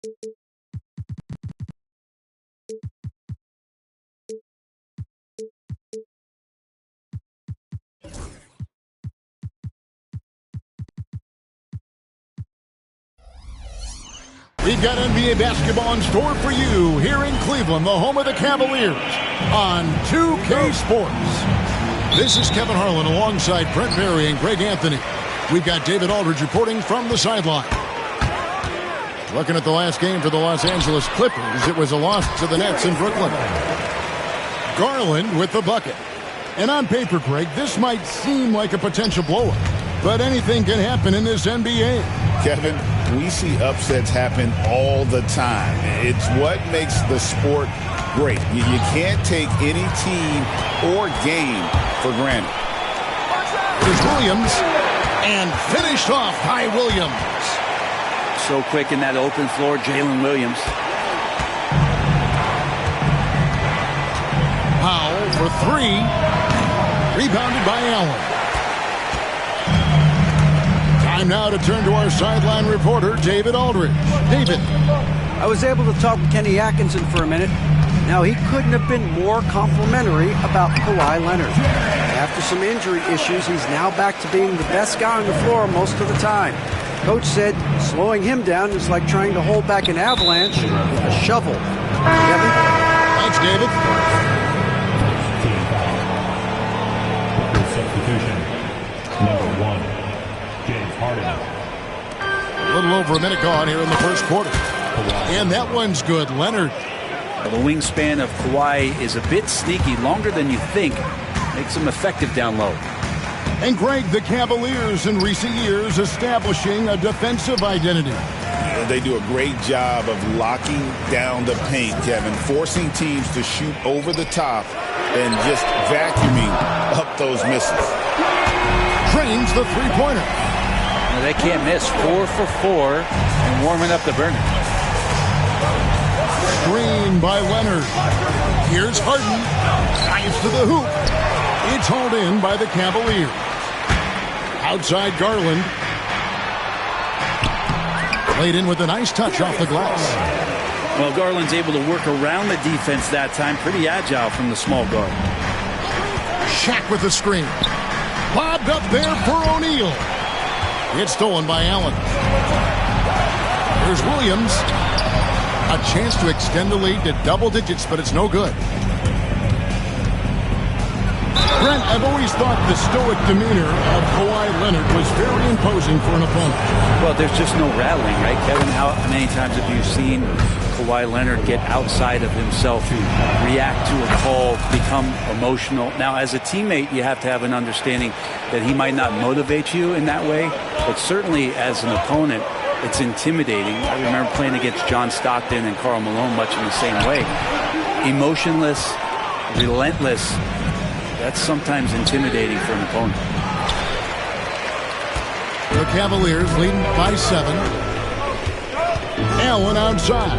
We've got NBA basketball in store for you here in Cleveland, the home of the Cavaliers, on 2K Sports. This is Kevin Harlan alongside Brent Barry and Greg Anthony. We've got David Aldridge reporting from the sideline. Looking at the last game for the Los Angeles Clippers, it was a loss to the Nets in Brooklyn. Garland with the bucket. And on paper, Greg, this might seem like a potential blowout, but anything can happen in this NBA. Kevin, we see upsets happen all the time. It's what makes the sport great. You can't take any team or game for granted. Here's Williams, and finished off by Williams. So quick in that open floor, Jalen Williams. Powell for three. Rebounded by Allen. Time now to turn to our sideline reporter, David Aldridge. David. I was able to talk with Kenny Atkinson for a minute. Now, he couldn't have been more complimentary about Kawhi Leonard. After some injury issues, he's now back to being the best guy on the floor most of the time. Coach said slowing him down is like trying to hold back an avalanche with a shovel. Kevin? Thanks, David. Substitution. Number 1, James Harden. A little over a minute gone here in the first quarter. And that one's good. Leonard. The wingspan of Kawhi is a bit sneaky, longer than you think. Makes him effective down low. And Greg, the Cavaliers in recent years establishing a defensive identity. Yeah, they do a great job of locking down the paint, Kevin, forcing teams to shoot over the top and just vacuuming up those misses. Drains the three-pointer. They can't miss. 4 for 4 and warming up the burner. Screen by Leonard. Here's Harden. Drives to the hoop. It's hauled in by the Cavaliers. Outside Garland. Played in with a nice touch off the glass. Well, Garland's able to work around the defense that time. Pretty agile from the small guard. Shaq with the screen. Lobbed up there for O'Neal. It's stolen by Allen. Here's Williams. A chance to extend the lead to double digits, but it's no good. Brent, I've always thought the stoic demeanor of Kawhi Leonard was very imposing for an opponent. Well, there's just no rattling, right, Kevin? How many times have you seen Kawhi Leonard get outside of himself, react to a call, become emotional? Now, as a teammate, you have to have an understanding that he might not motivate you in that way, but certainly as an opponent, it's intimidating. I remember playing against John Stockton and Karl Malone much in the same way. Emotionless, relentless. That's sometimes intimidating for an opponent. The Cavaliers leading by 7. Allen outside.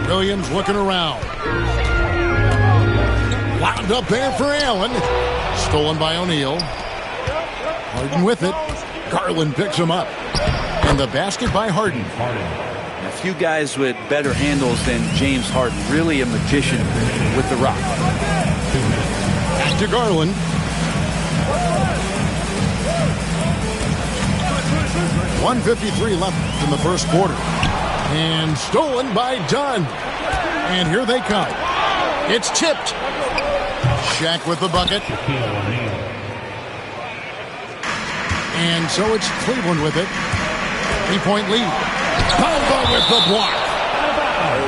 Williams looking around. Wound up there for Allen. Stolen by O'Neal. Harden with it. Garland picks him up. And the basket by Harden. A few guys with better handles than James Harden. Really a magician with the rock. Back to Garland. .153 left in the first quarter. And stolen by Dunn. And here they come. It's tipped. Shaq with the bucket. And so it's Cleveland with it. 3-point lead. Bamba with the block.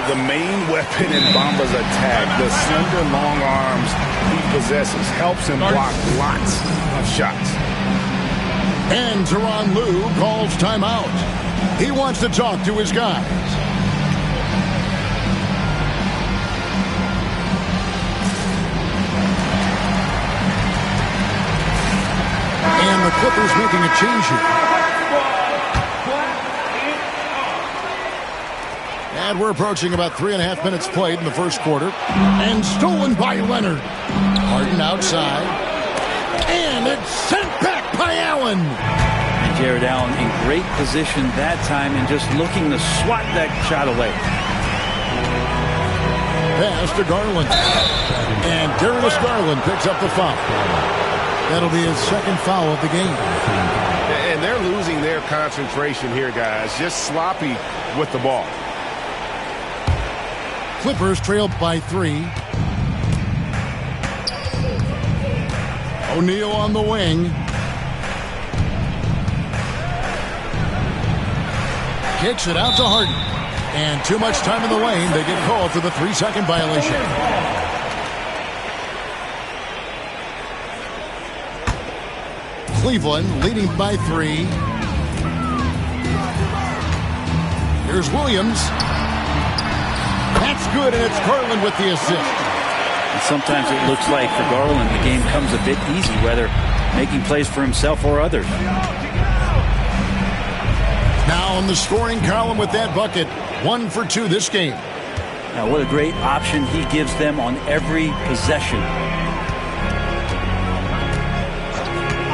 The main weapon in Bamba's attack, the slender long arms he possesses, helps him block lots of shots. And Tyronn Lue calls timeout. He wants to talk to his guys. And the Clippers making a change here. And we're approaching about 3.5 minutes played in the first quarter. And stolen by Leonard. Harden outside. And it's sent back by Allen. Jared Allen in great position that time and just looking to swat that shot away. Pass to Garland. And Darius Garland picks up the foul. That'll be his second foul of the game. And they're losing their concentration here, guys. Just sloppy with the ball. Clippers trailed by 3. O'Neal on the wing. Kicks it out to Harden. And too much time in the lane. They get called for the 3-second violation. Cleveland leading by 3. Here's Williams. That's good, and it's Garland with the assist. And sometimes it looks like for Garland the game comes a bit easy, whether making plays for himself or others. Now on the scoring column with that bucket, 1 for 2 this game. Now what a great option he gives them on every possession.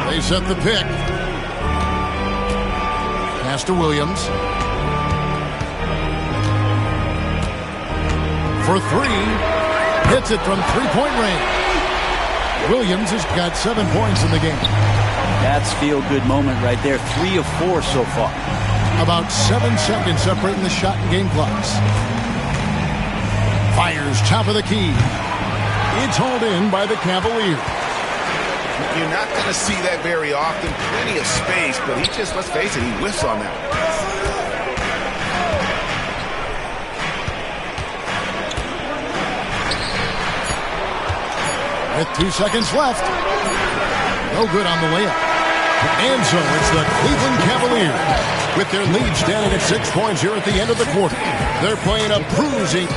They set the pick. Pass to Williams. For 3. Hits it from 3-point range. Williams has got 7 points in the game. That's feel-good moment right there. 3 of 4 so far. About 7 seconds separating the shot and game clocks. Fires top of the key. It's hauled in by the Cavaliers. You're not going to see that very often. Plenty of space, but he just, let's face it, he whiffs on that. With 2 seconds left. No good on the layup. And so it's the Cleveland Cavaliers with their lead standing at 6 points here at the end of the quarter. They're playing a bruising.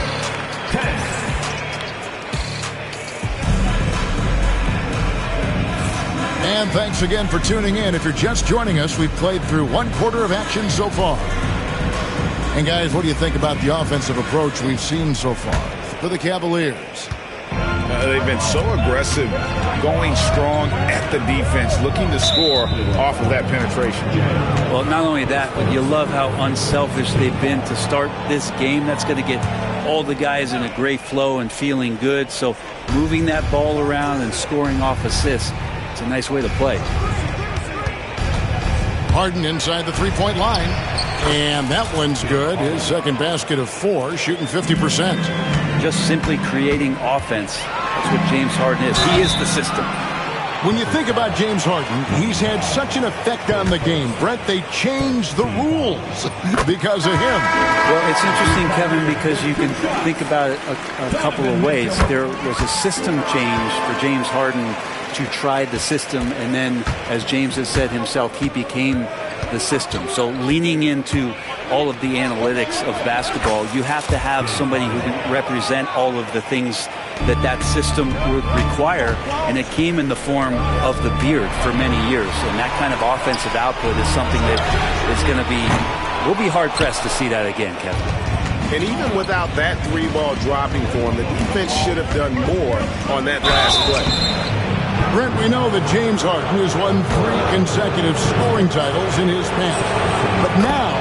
And thanks again for tuning in. If you're just joining us, we've played through 1 quarter of action so far. And guys, what do you think about the offensive approach we've seen so far for the Cavaliers? They've been so aggressive, going strong at the defense, looking to score off of that penetration. Well, not only that, but you love how unselfish they've been to start this game. That's going to get all the guys in a great flow and feeling good. So moving that ball around and scoring off assists, it's a nice way to play. Harden inside the 3-point line. And that one's good. His second basket of 4, shooting 50%. Just simply creating offense. That's what James Harden is. He is the system. When you think about James Harden, he's had such an effect on the game. Brett, they changed the rules because of him. Well, it's interesting, Kevin, because you can think about it a couple of ways. There was a system change for James Harden to try the system, and then, as James has said himself, he became the system. So leaning into all of the analytics of basketball, you have to have somebody who can represent all of the things that system would require, and it came in the form of the beard for many years. And that kind of offensive output is something that is going to be, we'll be hard-pressed to see that again, Kevin. And even without that 3-ball dropping for him, the defense should have done more on that last play. Brent, we know that James Harden has won 3 consecutive scoring titles in his past. But now,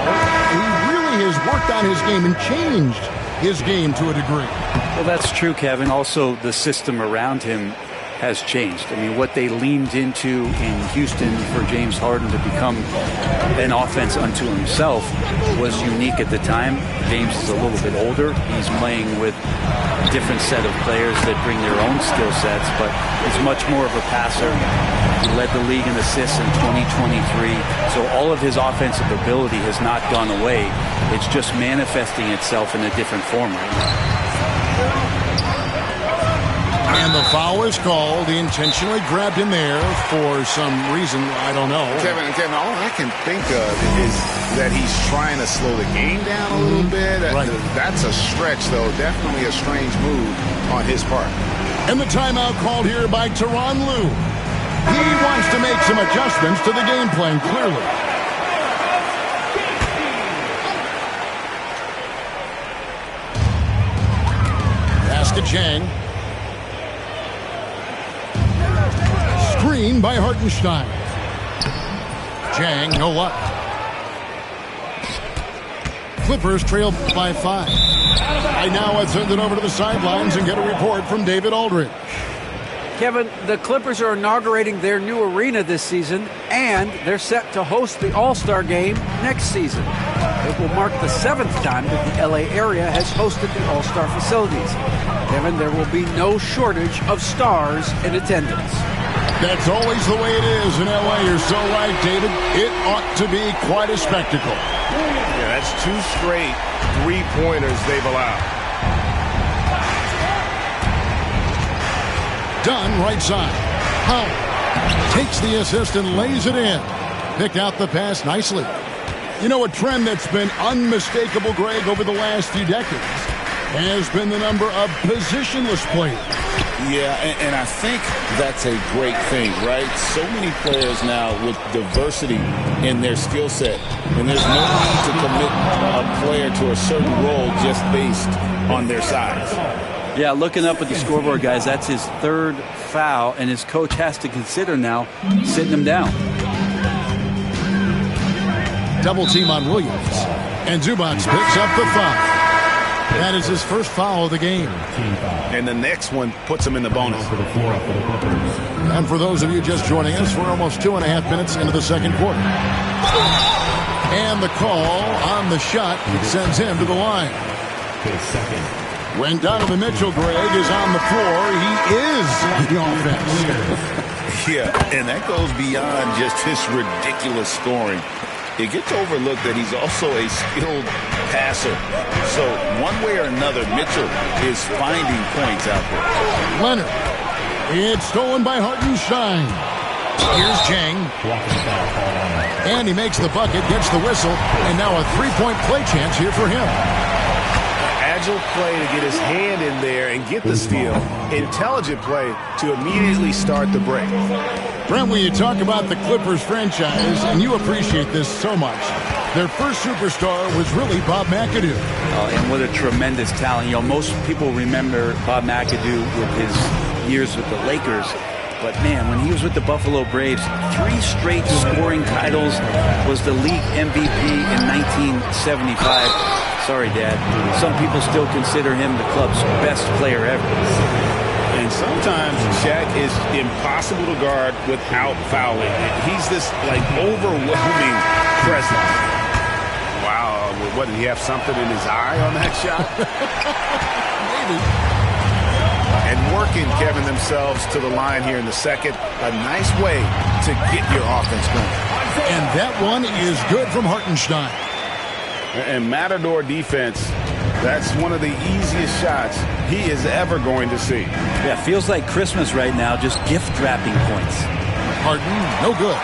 he really has worked on his game and changed his game to a degree. Well, that's true, Kevin. Also, the system around him has changed. I mean, what they leaned into in Houston for James Harden to become an offense unto himself was unique at the time. James is a little bit older. He's playing with a different set of players that bring their own skill sets, but he's much more of a passer. He led the league in assists in 2023. So all of his offensive ability has not gone away. It's just manifesting itself in a different form right now. And the foul is called. He intentionally grabbed him there for some reason. I don't know. Kevin, all I can think of is that he's trying to slow the game down a little bit. Right. That's a stretch, though. Definitely a strange move on his part. And the timeout called here by Tyronn Lue. He wants to make some adjustments to the game plan, clearly. Pass to Chang. Screen by Hartenstein. Jang, no luck. Clippers trail by 5. Right now, let's send it over to the sidelines and get a report from David Aldridge. Kevin, the Clippers are inaugurating their new arena this season, and they're set to host the All-Star Game next season. It will mark the 7th time that the LA area has hosted the All-Star facilities. Kevin, there will be no shortage of stars in attendance. That's always the way it is in LA. You're so right, David. It ought to be quite a spectacle. Yeah, that's 2 straight three-pointers they've allowed. Dunn, right side. Howard takes the assist and lays it in. Picked out the pass nicely. You know, a trend that's been unmistakable, Greg, over the last few decades has been the number of positionless players. Yeah, and I think that's a great thing, right? So many players now with diversity in their skill set, and there's no need to commit a player to a certain role just based on their size. Yeah, looking up at the scoreboard, guys, that's his 3rd foul, and his coach has to consider now sitting him down. Double team on Williams, and Zubac picks up the foul. That is his 1st foul of the game. And the next one puts him in the bonus. And for those of you just joining us, we're almost 2.5 minutes into the 2nd quarter. And the call on the shot sends him to the line. When Donovan Mitchell, Greg, is on the floor, he is the offense. Yeah, and that goes beyond just his ridiculous scoring. It gets overlooked that he's also a skilled passer. So one way or another, Mitchell is finding points out there. Leonard. It's stolen by Hartenstein. Here's Jang. And he makes the bucket, gets the whistle, and now a 3-point play chance here for him. Agile play to get his hand in there and get the steal. Intelligent play to immediately start the break. Brent, when you talk about the Clippers franchise, and you appreciate this so much, their first superstar was really Bob McAdoo. And what a tremendous talent. You know, most people remember Bob McAdoo with his years with the Lakers. But, man, when he was with the Buffalo Braves, 3 straight scoring titles, was the league MVP in 1975. Sorry, Dad. Some people still consider him the club's best player ever. And sometimes Shaq is impossible to guard without fouling. He's this, like, overwhelming presence. Wow, what, did he have something in his eye on that shot? Maybe. And working, Kevin, themselves to the line here in the 2nd. A nice way to get your offense going. And that one is good from Hartenstein. And Matador defense, that's one of the easiest shots he is ever going to see. Yeah, feels like Christmas right now, just gift wrapping points. Harden, no good.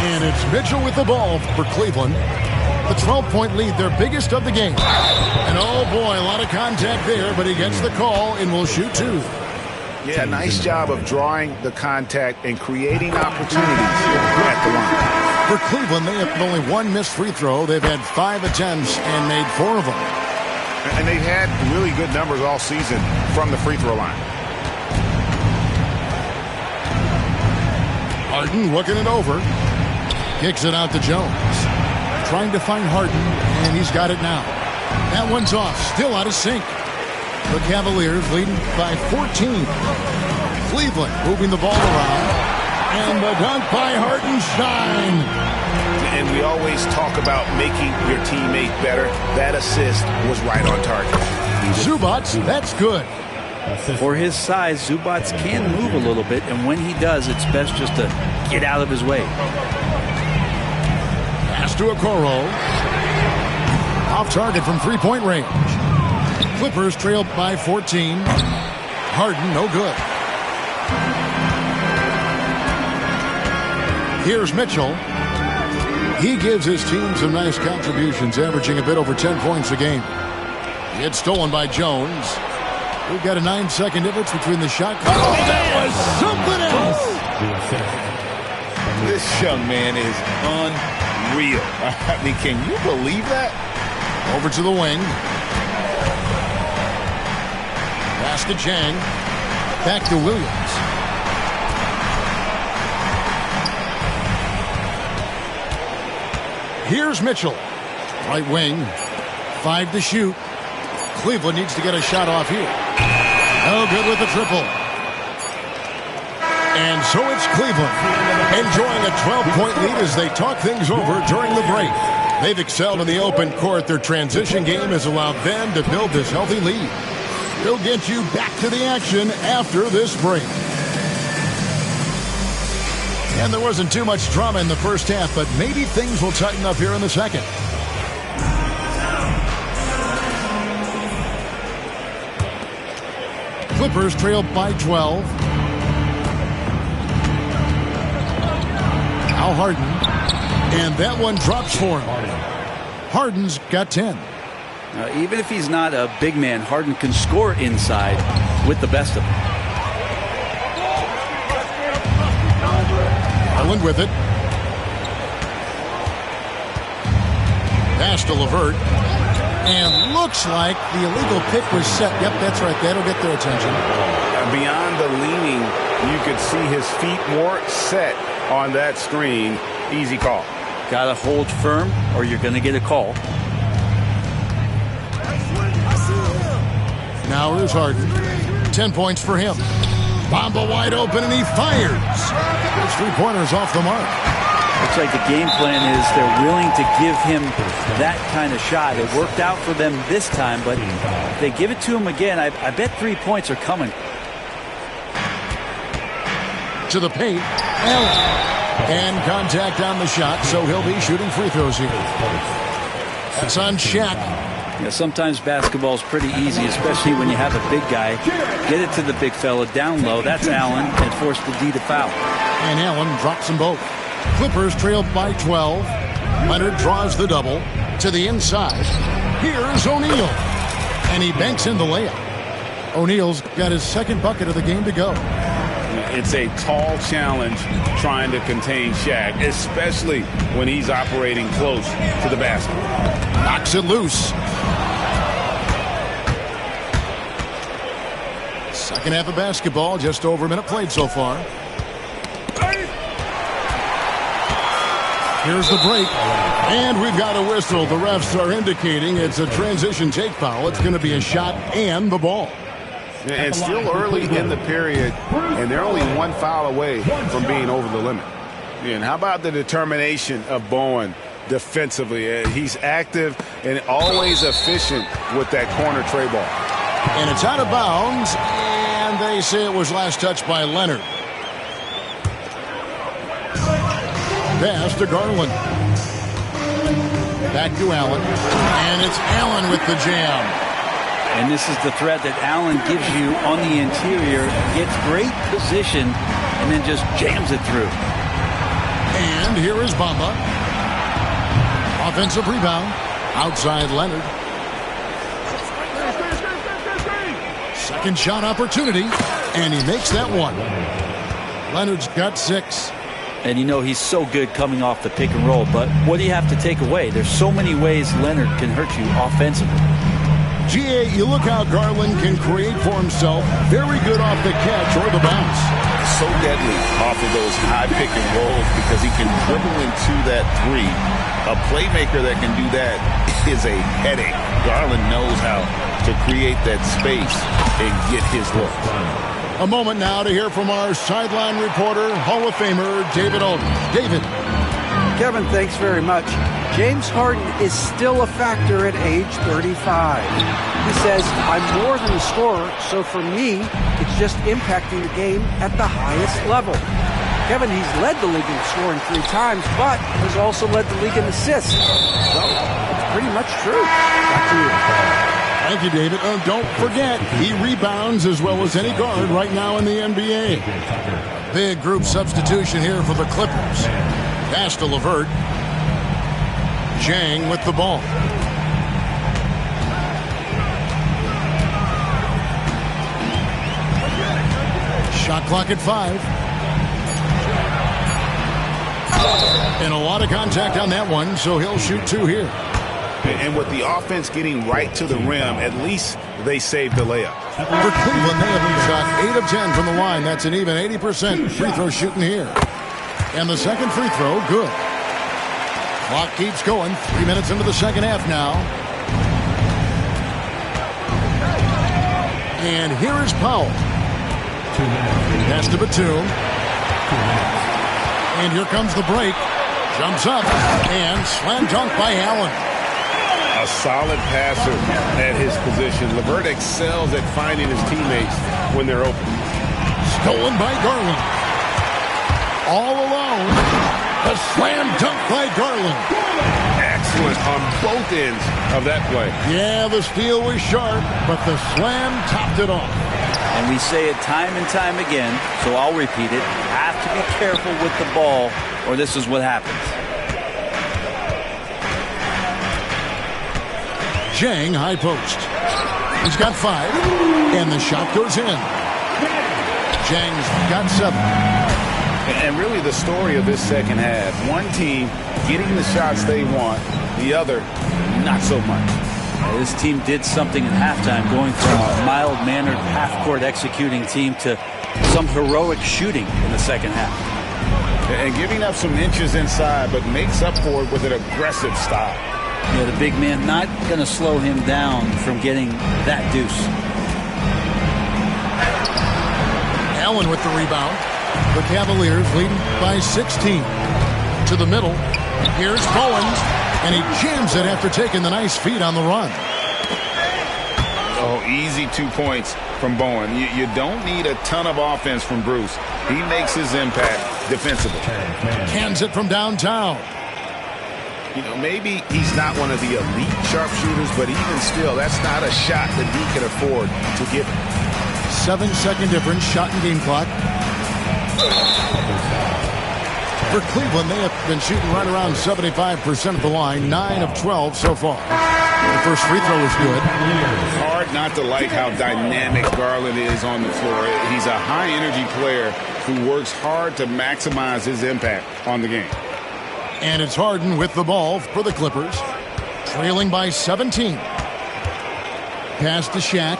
And it's Mitchell with the ball for Cleveland. The 12-point lead, their biggest of the game. And oh boy, a lot of contact there, but he gets the call and will shoot 2. Yeah, nice job of drawing the contact and creating opportunities at the line. For Cleveland, they have only 1 missed free throw. They've had 5 attempts and made 4 of them. And they've had really good numbers all season from the free throw line. Harden looking it over. Kicks it out to Jones. Trying to find Harden, and he's got it now. That one's off, still out of sync. The Cavaliers leading by 14. Cleveland moving the ball around. And the dunk by Hartenstein. And we always talk about making your teammate better. That assist was right on target. Zubac, that's good. For his size, Zubac can move a little bit, and when he does, it's best just to get out of his way. Pass to Okoro. Off target from 3-point range. Clippers trail by 14. Harden, no good. Here's Mitchell. He gives his team some nice contributions, averaging a bit over 10 points a game. It's stolen by Jones. We've got a 9-second difference between the shot clock. Oh, that was something else! This young man is unreal. I mean, can you believe that? Over to the wing. Pass to Jang. Back to Williams. Here's Mitchell. Right wing. 5 to shoot. Cleveland needs to get a shot off here. No good with the triple. And so it's Cleveland enjoying a 12-point lead as they talk things over during the break. They've excelled in the open court. Their transition game has allowed them to build this healthy lead. We'll get you back to the action after this break. And there wasn't too much drama in the first half, but maybe things will tighten up here in the second. Clippers trail by 12. Al Harden. And that one drops for him. Harden's got 10. Even if he's not a big man, Harden can score inside with the best of them. Garland with it. Pass to LeVert. And looks like the illegal pick was set. Yep, that's right. That'll get their attention. Beyond the leaning, you could see his feet more set on that screen. Easy call. Got to hold firm or you're going to get a call. Now here's Harden. 10 points for him. Bamba wide open, and he fires. His three-pointers off the mark. Looks like the game plan is they're willing to give him that kind of shot. It worked out for them this time, but if they give it to him again, I bet 3 points are coming. To the paint, Allen. And contact on the shot, so he'll be shooting free throws here. That's on Shaq. Yeah, sometimes basketball is pretty easy, especially when you have a big guy. Get it to the big fella down low. That's Allen, and force the D to foul. And Allen drops them both. Clippers trail by 12. Leonard draws the double to the inside. Here's O'Neal. And he banks in the layup. O'Neal's got his second bucket of the game to go. It's a tall challenge trying to contain Shaq, especially when he's operating close to the basket. Knocks it loose. Second half of basketball, just over a minute played so far. Here's the break. And we've got a whistle. The refs are indicating it's a transition take foul. It's going to be a shot and the ball. And still early in the period, and they're only one foul away from being over the limit. And how about the determination of Bowen defensively? He's active and always efficient with that corner tray ball. And it's out of bounds, and they say it was last touched by Leonard. Pass to Garland. Back to Allen. And it's Allen with the jam. And this is the threat that Allen gives you on the interior. Gets great position and then just jams it through. And here is Bamba. Offensive rebound. Outside Leonard. Second shot opportunity. And he makes that one. Leonard's got 6. And you know he's so good coming off the pick and roll. But what do you have to take away? There's so many ways Leonard can hurt you offensively. GA, you look how Garland can create for himself. Very good off the catch or the bounce. So deadly off of those high pick and rolls because he can dribble into that three. A playmaker that can do that is a headache. Garland knows how to create that space and get his look. A moment now to hear from our sideline reporter, Hall of Famer David Olden. David. Kevin, thanks very much. James Harden is still a factor at age 35. He says, I'm more than a scorer, so for me, it's just impacting the game at the highest level. Kevin, he's led the league in scoring 3 times, but has also led the league in assists. So, it's pretty much true. Back to you. Thank you, David. Don't forget, he rebounds as well as any guard right now in the NBA. Big group substitution here for the Clippers. Pass to LeVert. Zhang with the ball. Shot clock at 5. And a lot of contact on that one, so he'll shoot 2 here. And with the offense getting right to the rim, at least they saved the layup. For Cleveland, they have shot 8 of 10 from the line. That's an even 80% free throw shooting here. And the second free throw, good. Clock keeps going. 3 minutes into the second half now. And here is Powell. 2 minutes. Pass to Batum. 2 minutes. And here comes the break. Jumps up and slam dunk by Allen. A solid passer at his position. LeVert excels at finding his teammates when they're open. Stolen by Garland. All alone. A slam dunk by Garland. Excellent on both ends of that play. Yeah, the steal was sharp, but the slam topped it off. And we say it time and time again, so I'll repeat it. Have to be careful with the ball, or this is what happens. Jang, high post. He's got 5, and the shot goes in. Jang's got 7. And really the story of this second half, one team getting the shots they want, the other not so much. This team did something at halftime, going from a mild-mannered half-court executing team to some heroic shooting in the second half. And giving up some inches inside, but makes up for it with an aggressive style. Yeah, the big man not going to slow him down from getting that deuce. Allen with the rebound. The Cavaliers leading by 16. To the middle. Here's Bowen. And he jams it after taking the nice feed on the run. Oh, easy 2 points from Bowen. You don't need a ton of offense from Bruce. He makes his impact defensively. Cans it from downtown. You know, maybe he's not one of the elite sharpshooters, but even still, that's not a shot that he can afford to give him. 7-second difference, shot and game clock. For Cleveland, they have been shooting right around 75% of the line, 9 of 12 so far. The first free throw is good. Hard not to like how dynamic Garland is on the floor. He's a high-energy player who works hard to maximize his impact on the game. And it's Harden with the ball for the Clippers. Trailing by 17. Pass to Shaq.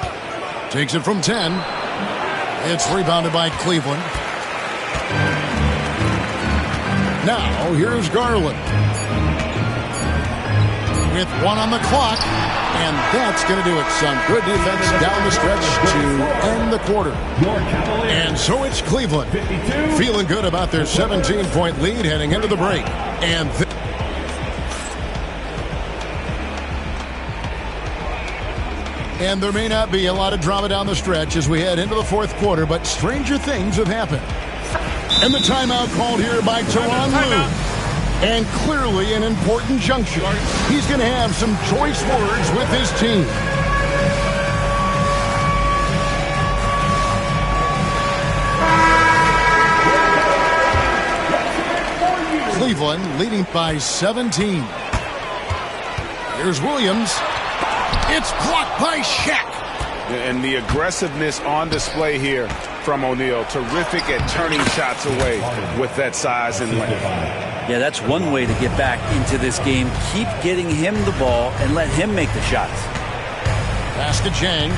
Takes it from 10. It's rebounded by Cleveland. Now, here's Garland. With 1 on the clock. And that's going to do it. Some good defense down the stretch to end the quarter. And so it's Cleveland. Feeling good about their 17-point lead heading into the break. And there may not be a lot of drama down the stretch as we head into the fourth quarter, but stranger things have happened. And the timeout called here by Tyronn Lue. And clearly an important juncture. He's going to have some choice words with his team. Cleveland leading by 17. Here's Williams. It's blocked by Shaq. And the aggressiveness on display here from O'Neal. Terrific at turning shots away with that size and length. Yeah, that's one way to get back into this game. Keep getting him the ball and let him make the shots. Pass to Jang.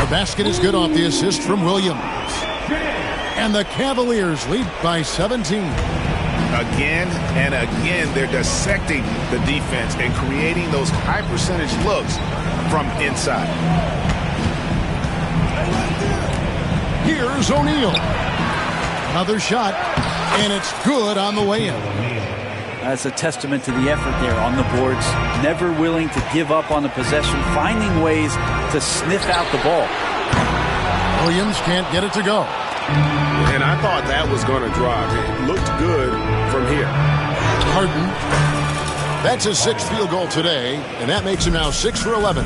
The basket is good off the assist from Williams. And the Cavaliers lead by 17. Again and again, they're dissecting the defense and creating those high percentage looks from inside. Here's O'Neal. Another shot, and it's good on the way in. That's a testament to the effort there on the boards. Never willing to give up on the possession, finding ways to sniff out the ball. Williams can't get it to go. And I thought that was going to drive. It looked good from here. Harden. That's his 6th field goal today, and that makes him now 6 for 11.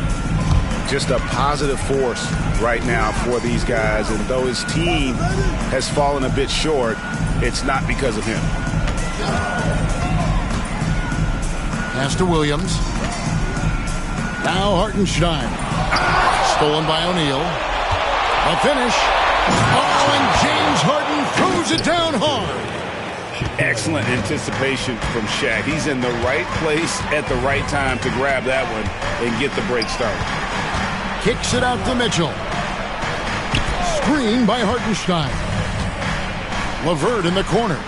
Just a positive force right now for these guys. And though his team has fallen a bit short, it's not because of him. Pass to Williams. Now Hartenstein. Stolen by O'Neal. A finish. Oh, and James Harden throws it down hard. Excellent anticipation from Shaq. He's in the right place at the right time to grab that one and get the break started. Kicks it out to Mitchell. Screen by Hartenstein. LeVert in the corner.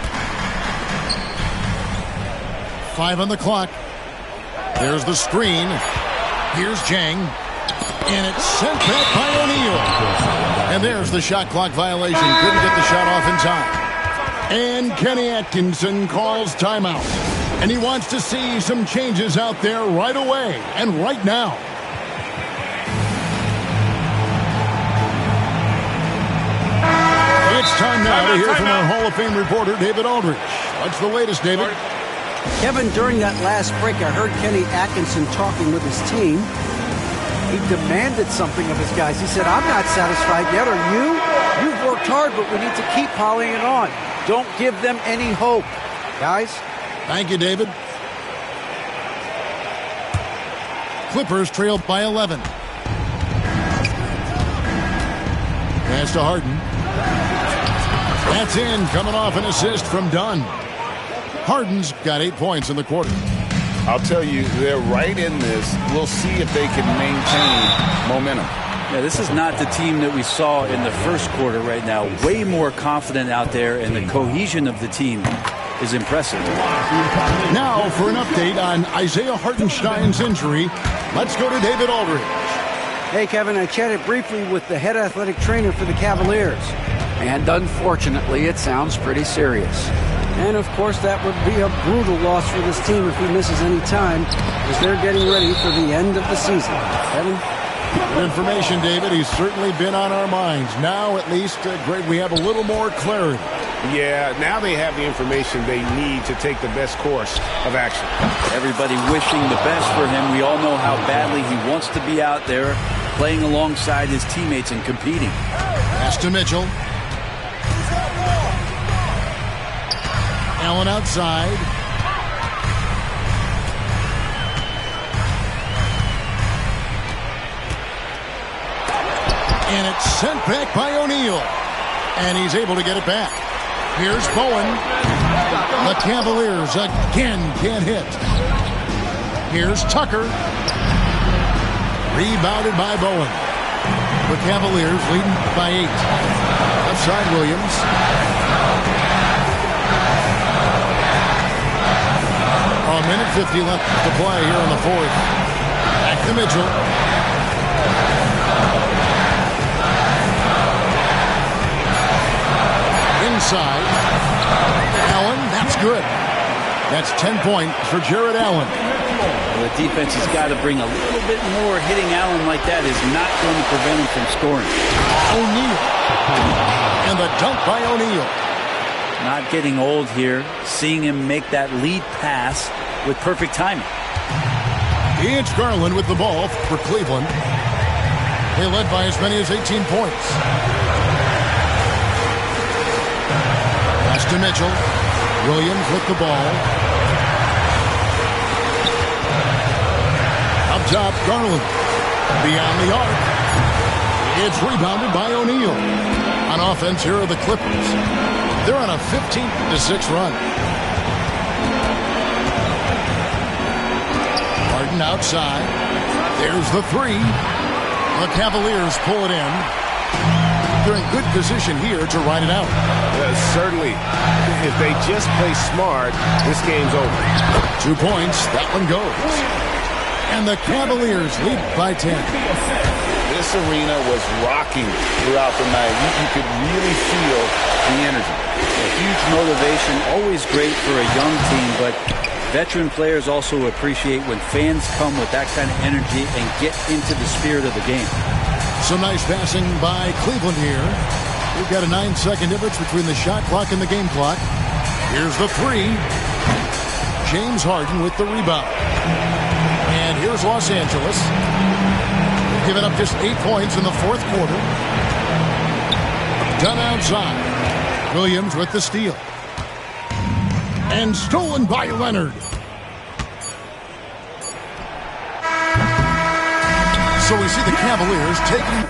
5 on the clock. There's the screen. Here's Jang. And it's sent back by O'Neal. And there's the shot clock violation. Couldn't get the shot off in time. And Kenny Atkinson calls timeout. And he wants to see some changes out there right away and right now. It's time now to hear from our Hall of Fame reporter, David Aldridge. What's the latest, David? Kevin, during that last break, I heard Kenny Atkinson talking with his team. He demanded something of his guys. He said, I'm not satisfied yet. Are you? You've worked hard, but we need to keep piling it on. Don't give them any hope. Guys? Thank you, David. Clippers trailed by 11. Pass to Harden. That's in, coming off an assist from Dunn. Harden's got 8 points in the quarter. I'll tell you, they're right in this. We'll see if they can maintain momentum. Yeah, this is not the team that we saw in the first quarter right now. Way more confident out there, and the cohesion of the team is impressive. Now for an update on Isaiah Hartenstein's injury, let's go to David Aldridge. Hey, Kevin, I chatted briefly with the head athletic trainer for the Cavaliers. And unfortunately, it sounds pretty serious. And, of course, that would be a brutal loss for this team if he misses any time, as they're getting ready for the end of the season. Kevin? Good information, David. He's certainly been on our minds. Now, at least, Greg, we have a little more clarity. Yeah, now they have the information they need to take the best course of action. Everybody wishing the best for him. We all know how badly he wants to be out there playing alongside his teammates and competing. Pass to Mitchell. Allen outside. And it's sent back by O'Neal. And he's able to get it back. Here's Bowen. The Cavaliers again can't hit. Here's Tucker. Rebounded by Bowen. The Cavaliers leading by 8. Left side, Williams. A minute 50 left to play here in the fourth. Back to Mitchell. Inside. Allen, that's good. That's 10 points for Jared Allen. Well, the defense has got to bring a little bit more. Hitting Allen like that is not going to prevent him from scoring. O'Neal. And the dunk by O'Neal. Not getting old here. Seeing him make that lead pass with perfect timing. It's Garland with the ball for Cleveland. They led by as many as 18 points. Pass to Mitchell. Williams with the ball. Up top, Garland. Beyond the arc. It's rebounded by O'Neal. On offense, here are the Clippers. They're on a 15-6 run. Harden outside. There's the three. The Cavaliers pull it in. They're in good position here to ride it out. Certainly. If they just play smart, this game's over. 2 points. That one goes. And the Cavaliers lead by 10. This arena was rocking throughout the night. You could really feel the energy. A huge motivation, always great for a young team, but veteran players also appreciate when fans come with that kind of energy and get into the spirit of the game. Some nice passing by Cleveland here. We've got a 9-second difference between the shot clock and the game clock. Here's the three. James Harden with the rebound. And here's Los Angeles. They've given up just 8 points in the fourth quarter. Done outside. Williams with the steal. And stolen by Leonard. So we see the Cavaliers taking